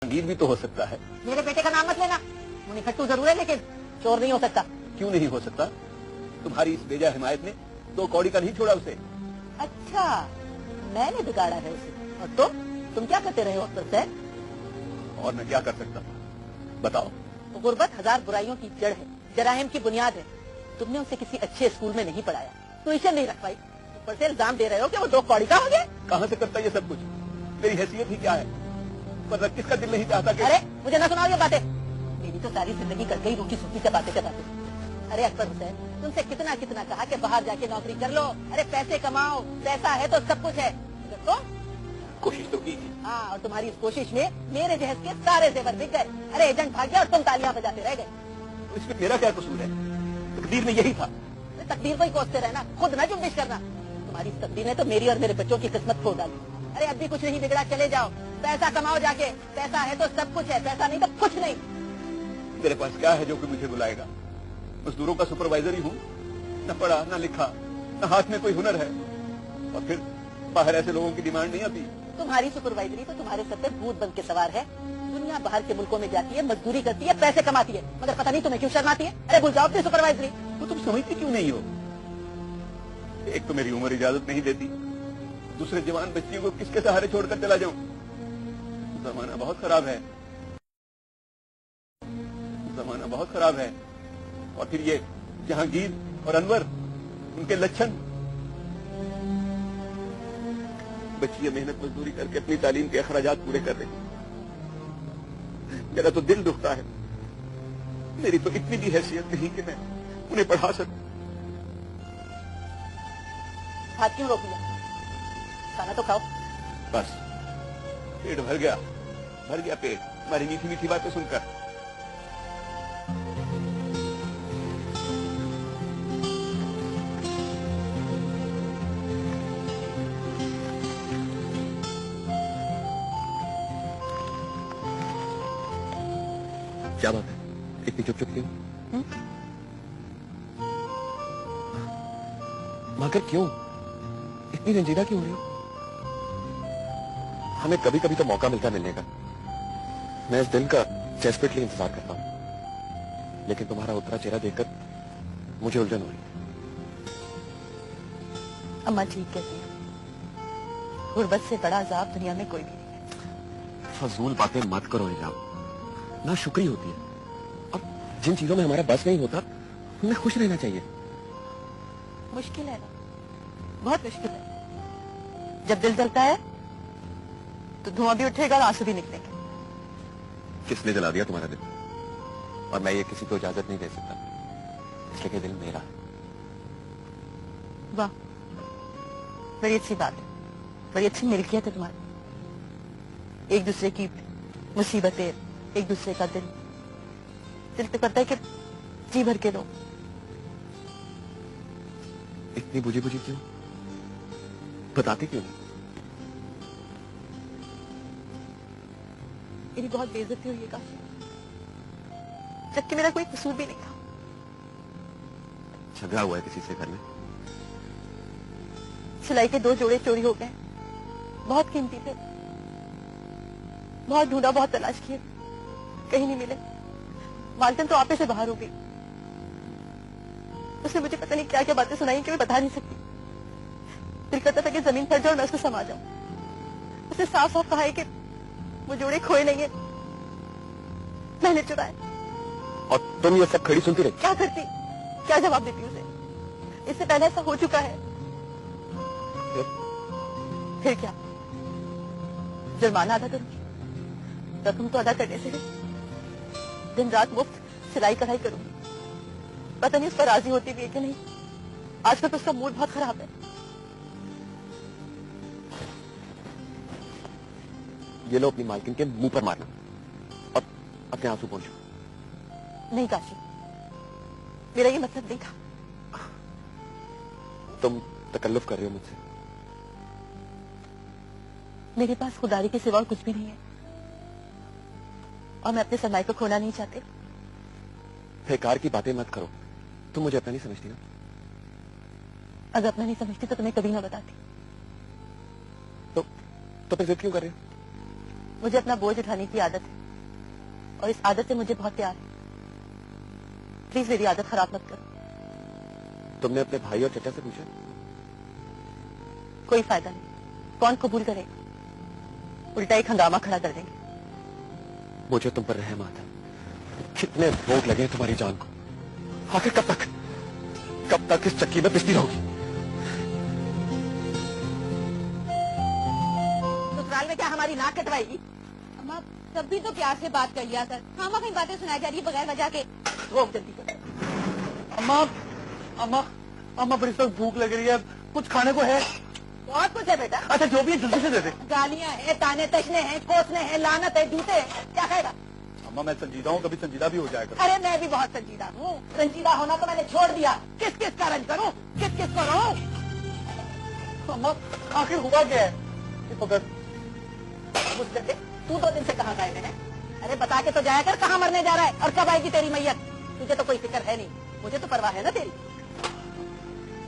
जहांगीर भी तो हो सकता है। मेरे बेटे का नाम मत लेना। मुनिखट्टू जरूर है लेकिन चोर नहीं हो सकता। क्यों नहीं हो सकता? तुम्हारी इस बेजा हिमायत ने 2 कौड़ी का नहीं छोड़ा उसे। अच्छा, मैंने बिगाड़ा है उसे। और तुम क्या करते रहे हो अख्तर सैन? और मैं क्या कर सकता? बताओ। तो गुर्बत 1000 बुराइयों की जड़ है, जराहिम की बुनियाद है। तुमने उसे किसी अच्छे स्कूल में नहीं पढ़ाया, ट्यूशन नहीं रखवाई, ऊपर से इल्जाम दे रहे हो कि वो 2 कौड़ी का हो गया। कहाँ से करता ये सब कुछ? मेरी हैसियत ही क्या है? पर किसका दिल नहीं चाहता कि... अरे मुझे ना सुनाओ ये बातें। मेरी तो सारी जिंदगी कट गई रूखी सूखी से बातें चलाते। अरे अकबर हुसैन, तुमसे कितना कितना कहा कि बाहर जाके नौकरी कर लो, अरे पैसे कमाओ, पैसा है तो सब कुछ है। तो कोशिश तो की थी। हाँ, और तुम्हारी इस कोशिश में मेरे जहज के सारे जेवर बिक गए। अरे एजेंट भाग गया और तुम तालियां बजाते रह गए। तो इसमें मेरा क्या कसूर है? तकदीर में यही था। तकदीर को ही कोसते रहना, खुद न जुम्बिश करना। तुम्हारी इस तकदीर ने तो मेरी और मेरे बच्चों की किस्मत खो डाली। अरे अब भी कुछ नहीं बिगड़ा, चले जाओ, पैसा कमाओ जाके। पैसा है तो सब कुछ है, पैसा नहीं तो कुछ नहीं। मेरे पास क्या है जो कि मुझे बुलाएगा? मजदूरों का सुपरवाइजर ही हूँ, न पढ़ा न लिखा, न हाथ में कोई हुनर है। और फिर बाहर ऐसे लोगों की डिमांड नहीं आती। तुम्हारी सुपरवाइजरी तो तुम्हारे सर पे भूत बन के सवार है। दुनिया बाहर के मुल्कों में जाती है, मजदूरी करती है, पैसे कमाती है, मगर पता नहीं तुम्हें क्यों शर्म आती है। अरे भूल जाओ अपनी सुपरवाइजरी। तो तुम समझती क्यों नहीं हो? एक तो मेरी उम्र इजाजत नहीं देती, दूसरे जवान बच्चियों को किसके सहारे छोड़कर चला जाऊं? जमाना बहुत खराब है, जमाना बहुत खराब है। और फिर ये जहांगीर और अनवर, उनके लक्षण। बच्चियां मेहनत मजदूरी करके अपनी तालीम के अखराजात पूरे कर रही। मेरा तो दिल दुखता है। मेरी तो इतनी भी हैसियत नहीं कि मैं उन्हें पढ़ा सकूं। हाथ क्यों रोक लिया? खाना तो खाओ। बस, पेट भर गया पेट हमारी मीठी मीठी बातें सुनकर। क्या बात है, इतनी चुप चुप क्यों? मगर क्यों इतनी रंजीदा क्यों हो रही हो? हमें कभी कभी तो मौका मिलता है मिलने का। मैं इस दिन का डेस्परेटली इंतजार करता हूं, लेकिन तुम्हारा उतरा चेहरा देखकर मुझे उलझन हो रही है। अम्मा ठीक कहती है, गुर्बत से बड़ा अजाब दुनिया में कोई भी नहीं है। फजूल बातें मत करो इजाब, ना शुक्री होती है। और जिन चीजों में हमारा बस नहीं होता, हमें खुश रहना चाहिए। मुश्किल है ना, बहुत मुश्किल है। जब दिल जलता है तो धुआं भी उठेगा और आंसू भी निकलेंगे। किसने जला दिया तुम्हारा दिल? और मैं ये किसी को इजाजत नहीं दे सकता, इसलिए कि दिल मेरा है। वाह, बड़ी अच्छी बात है, बड़ी अच्छी मिल्कियत है तुम्हारी। एक दूसरे की मुसीबतें, एक दूसरे का दिल तो करता है कि जी भर के दो। इतनी बुझी बुझी क्यों? बताते क्यों नहीं? मेरी बहुत बेइज्जती हुई है काफी, जबकि मेरा कोई कसूर भी नहीं था। झगड़ा हुआ है किसी से घर में? सिलाई के 2 जोड़े चोरी हो गए, बहुत कीमती थे। बहुत ढूंढा, बहुत तलाश किए, कहीं नहीं मिले। मालकिन तो आपे से बाहर हो गई। उसने मुझे पता नहीं क्या क्या बातें सुनाई कि मैं बता नहीं सकती। दिल करता था कि जमीन पर जाऊं, मैं उसको समा जाऊं। उसने साफ साफ कहा है कि वो जोड़े खोए नहीं है, मैंने चुराए। और तुम ये सब खड़ी सुनती रही? क्या करती, क्या जवाब देती उसे? इससे पहले ऐसा हो चुका है। फिर क्या? जुर्माना अदा करूंगी, रकम तो अदा करने से है। दिन रात मुफ्त सिलाई कढ़ाई करूंगी। पता नहीं उस पर राजी होती भी है कि नहीं। आजकल तो उसका मूड बहुत खराब है। ये लो अपनी मालकिन के मुंह पर मारना और अपने आंसू पहुंचो। नहीं काशी, मेरा ये मतलब नहीं था। तुम तकल्लुफ कर रहे हो मुझसे। मेरे पास खुदारी के सिवा और कुछ भी नहीं है, और मैं अपने सरमाए को खोना नहीं चाहती। बेकार की बातें मत करो, तुम मुझे अपना नहीं समझती ना। अगर अपना नहीं समझती तो तुम्हें कभी ना बताती। तो फिर जिद क्यों कर रहे हो? मुझे अपना बोझ उठाने की आदत है और इस आदत से मुझे बहुत प्यार है। प्लीज मेरी आदत खराब मत करो। तुमने अपने भाई और चचा से पूछा? कोई फायदा नहीं, कौन कबूल करेगा? उल्टा एक हंगामा खड़ा कर देंगे। मुझे तुम पर रहम आता है। कितने भोग लगे हैं तुम्हारी जान को। आखिर कब तक इस चक्की में पिसती रहोगी? ससुराल में क्या हमारी नाक कटवाएगी? अम्मा तब भी तो प्यार से बात कर लिया कर, खामा कहीं बातें सुनाई जा रही है बगैर वजह के। रोक जल्दी कर। अम्मा बड़ी सख्त भूख लग रही है, कुछ खाने को है? बहुत कुछ है बेटा। अच्छा जो भी है जल्दी से दे दे। गालियां है, ताने तशने हैं, कोसने हैं, लानत है, जूते हैं, क्या खाएगा? अम्मा मैं संजीदा हूँ, कभी संजीदा भी हो जाएगा। अरे मैं भी बहुत संजीदा हूँ। संजीदा होना तो मैंने छोड़ दिया। किस किस का रंज करूँ, किस किस को रहूं? अम्मा आखिर हुआ क्या है? तू 2 दिन से कहाँ गायब है? अरे बता के तो जाया कर, कहाँ मरने जा रहा है और कब आएगी तेरी मैयत? तुझे तो कोई फिक्र है नहीं, मुझे तो परवाह है ना तेरी।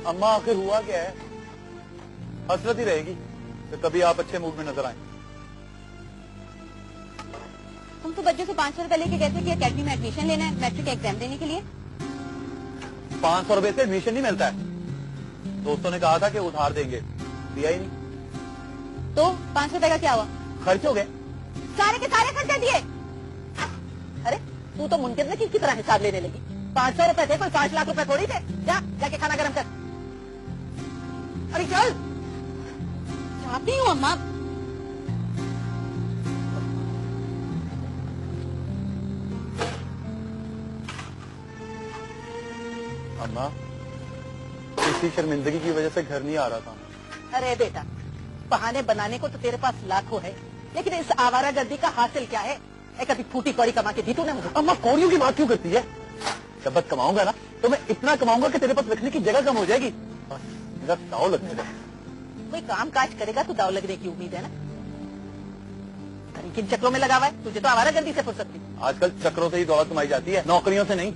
अम्मा आखिर हुआ क्या है? हसरत ही रहेगी तो कभी आप अच्छे मूड में नजर आए। तुम तो बच्चों से 500 रुपए लेके गए थे कि अकेडमी में एडमिशन लेना है मैट्रिक एग्जाम देने के लिए। 500 रुपए से एडमिशन नहीं मिलता है। दोस्तों ने कहा था कि उधार देंगे, दिया ही नहीं। तो 500 रुपए का क्या हुआ? खर्च हो गए। सारे के सारे खर्चे दिए। अरे तू तो मुनकिर नकीर की तरह हिसाब लेने लगी। 500 रुपए थे, कोई 5 लाख रुपए थोड़ी थे। जाके खाना गरम कर। अरे चल। चाहती हूँ अम्मा। अम्मा इसी शर्मिंदगी की वजह से घर नहीं आ रहा था। अरे बेटा, बहाने बनाने को तो तेरे पास लाखों है, लेकिन इस आवारागर्दी का हासिल क्या है? कभी फूटी कौड़ी कमा के दी तूने मुझे? अम्मा कौड़ियों की बात क्यों करती है? जब तक कमाऊंगा ना तो मैं इतना कमाऊंगा कि तेरे पास रखने की जगह कम हो जाएगी। बस मेरा दाव लगने दे। कोई काम काज करेगा तो दाव लगने की उम्मीद है ना? किन चक्रों में लगा हुआ है? तुझे तो आवारागर्दी से फुर्सत नहीं। आजकल चक्रों से ही दौलत कमाई जाती है, नौकरियों से नहीं।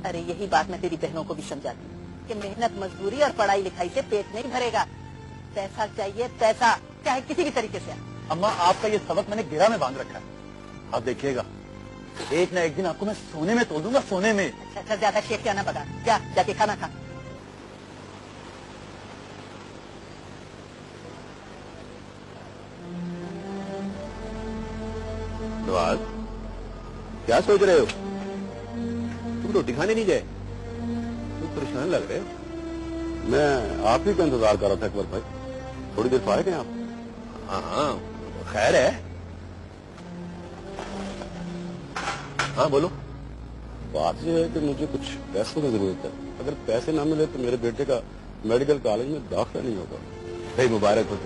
अरे यही बात मैं तेरी बहनों को भी समझाती हूँ कि मेहनत मजदूरी और पढ़ाई लिखाई से पेट नहीं भरेगा। पैसा चाहिए, पैसा, चाहे किसी भी तरीके से। अम्मा आपका ये सबक मैंने गिरा में बांध रखा है। आप देखिएगा एक ना एक दिन आपको मैं सोने में तोड़ दूंगा, सोने में। अच्छा ज्यादा शेख क्या ना पका, जाके खाना खा। नवाज क्या सोच रहे हो? तुम रोटी खाने नहीं गए? तुम परेशान लग रहे हो। मैं आप ही का इंतजार कर रहा था अकबर भाई, थोड़ी देर तो आए थे आप। हाँ खैर है। हाँ बोलो। बात यह है कि मुझे कुछ पैसों की जरूरत है। अगर पैसे ना मिले तो मेरे बेटे का मेडिकल कॉलेज में दाखिला नहीं होगा। भाई मुबारक हो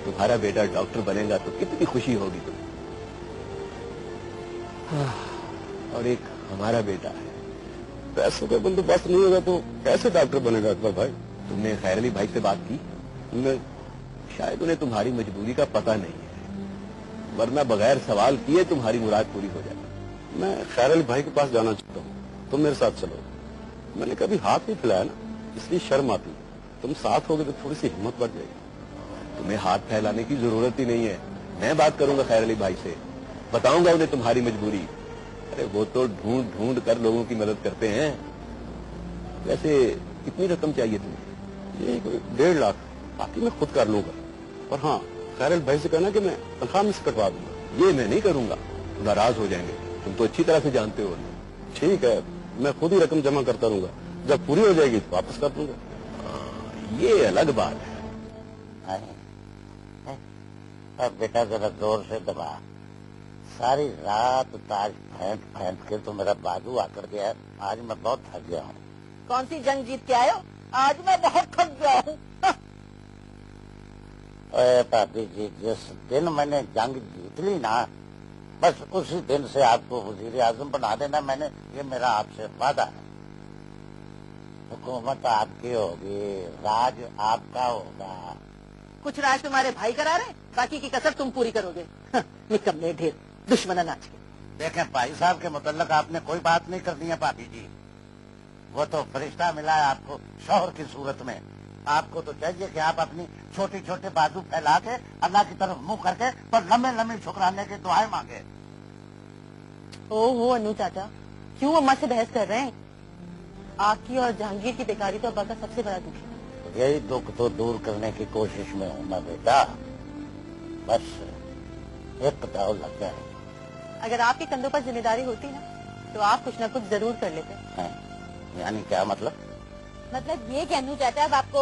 तुम्हारा बेटा डॉक्टर बनेगा तो कितनी खुशी होगी तुम्हें। और एक हमारा बेटा है। पैसों का बंदोबस्त नहीं होगा तो कैसे डॉक्टर बनेगा अकबर भाई? तुमने खैर अली भाई से बात की? नहीं। शायद उन्हें तुम्हारी मजबूरी का पता नहीं है, वरना बगैर सवाल किए तुम्हारी मुराद पूरी हो जाए। मैं खैर अली भाई के पास जाना चाहता हूँ, तुम मेरे साथ चलो। मैंने कभी हाथ नहीं फैलाया ना, इसलिए शर्म आती। तुम साथ होगे तो थोड़ी सी हिम्मत बढ़ जाएगी। तुम्हें हाथ फैलाने की जरूरत ही नहीं है। मैं बात करूंगा खैर अली भाई से, बताऊंगा उन्हें तुम्हारी मजबूरी। अरे वो तो ढूंढ ढूंढ कर लोगों की मदद करते हैं। वैसे कितनी रकम चाहिए तुम्हें? ये कोई 1.5 लाख, बाकी मैं खुद कर लूंगा। और हाँ, खैर अली भाई से कहना कि मैं तनख्वाह में से कटवा दूंगा। ये मैं नहीं करूंगा, नाराज हो जाएंगे। तुम तो अच्छी तरह से जानते हो। ठीक है, मैं खुद ही रकम जमा करता रहूंगा, जब पूरी हो जाएगी तो वापस कर दूंगा। ये अलग बात है। अब बेटा जरा जोर से दबा। सारी रात ताज फेंक फेंक के तो मेरा बाजू आकर गया। आज मैं बहुत थक गया हूँ। कौन सी जंग जीत के आए हो? आज मैं बहुत थक गया हूँ। अरे भाभी जी, जिस दिन मैंने जंग जीत ली ना, बस उसी दिन से आपको वजीर आजम बना देना मैंने, ये मेरा आपसे वादा है। हुकूमत आपकी होगी, राज आपका होगा। कुछ राज तुम्हारे भाई करा रहे, बाकी की कसर तुम पूरी करोगे। निकम्मे ढेर, दुश्मन नाच के। देखें भाई साहब के मुतल्लक आपने कोई बात नहीं करनी है भाभी जी। वो तो फरिश्ता मिला है आपको शौहर की सूरत में, आपको तो चाहिए कि आप अपनी छोटी छोटे बाजू फैला के अल्लाह की तरफ मुंह करके पर लंबे लंबे शुक्राने की दुआएं मांगे। ओहो अनु चाचा, क्यों अम्मा से बहस कर रहे हैं? आपकी और जहांगीर की बेकारी तो अब्बा का सबसे बड़ा दुख है। यही दुख तो दूर करने की कोशिश में हूँ मैं बेटा, बस एक दाव लग जाए। अगर आपके कंधों पर जिम्मेदारी होती ना तो आप कुछ न कुछ जरूर कर लेते। यानी क्या मतलब? मतलब ये कि अनु चाचा अब आपको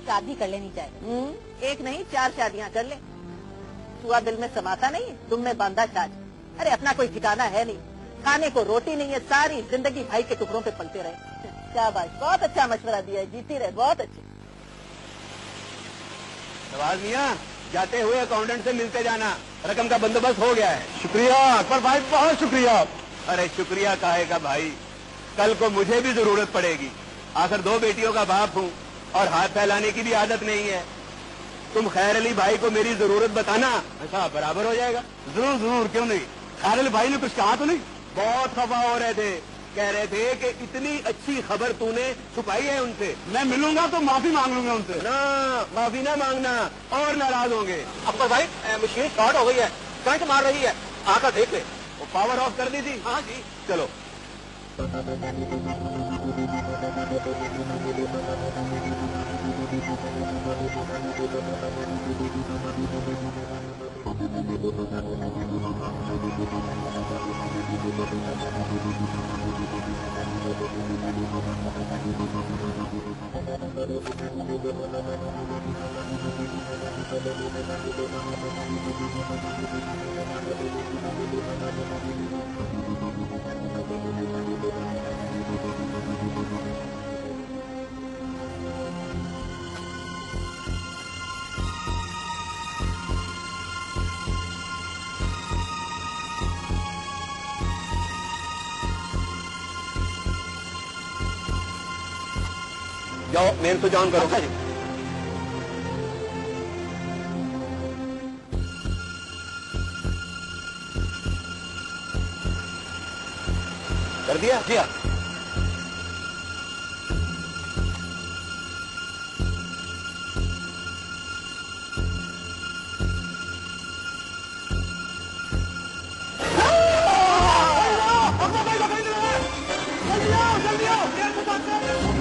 शादी कर लेनी चाहिए। एक नहीं 4 शादियां कर ले। चूहा दिल में समाता नहीं, तुम में बांधा छाछ। अरे अपना कोई ठिकाना है नहीं, खाने को रोटी नहीं है, सारी जिंदगी भाई के टुकड़ों पे पलते रहे। शाबाश, बहुत अच्छा मशवरा दिया है, जीती रहे, बहुत अच्छे। नवाज मियाँ, जाते हुए अकाउंटेंट से मिलते जाना, रकम का बंदोबस्त हो गया है। शुक्रिया अकबर भाई, बहुत शुक्रिया। अरे शुक्रिया काहे का भाई, कल को मुझे भी जरूरत पड़ेगी। आखिर 2 बेटियों का बाप हूँ और हाथ फैलाने की भी आदत नहीं है। तुम खैर अली भाई को मेरी जरूरत बताना, ऐसा बराबर हो जाएगा। जरूर जरूर, क्यों नहीं। खैर अली भाई ने कुछ कहा तो नहीं? बहुत खफा हो रहे थे, कह रहे थे कि इतनी अच्छी खबर तूने छुपाई है उनसे। मैं मिलूंगा तो माफी मांग लूंगा उनसे। ना, माफी ना मांगना और नाराज होंगे। अकबर भाई, मशीन शॉर्ट हो गई है, करंट मार रही है, आकर देख ले। वो पावर ऑफ कर दी थी। हाँ जी। चलो। जाओ मेन स्विच ऑन करो। कर दिया? जी हाँ। जल्दी आओ, जल्दी आओ,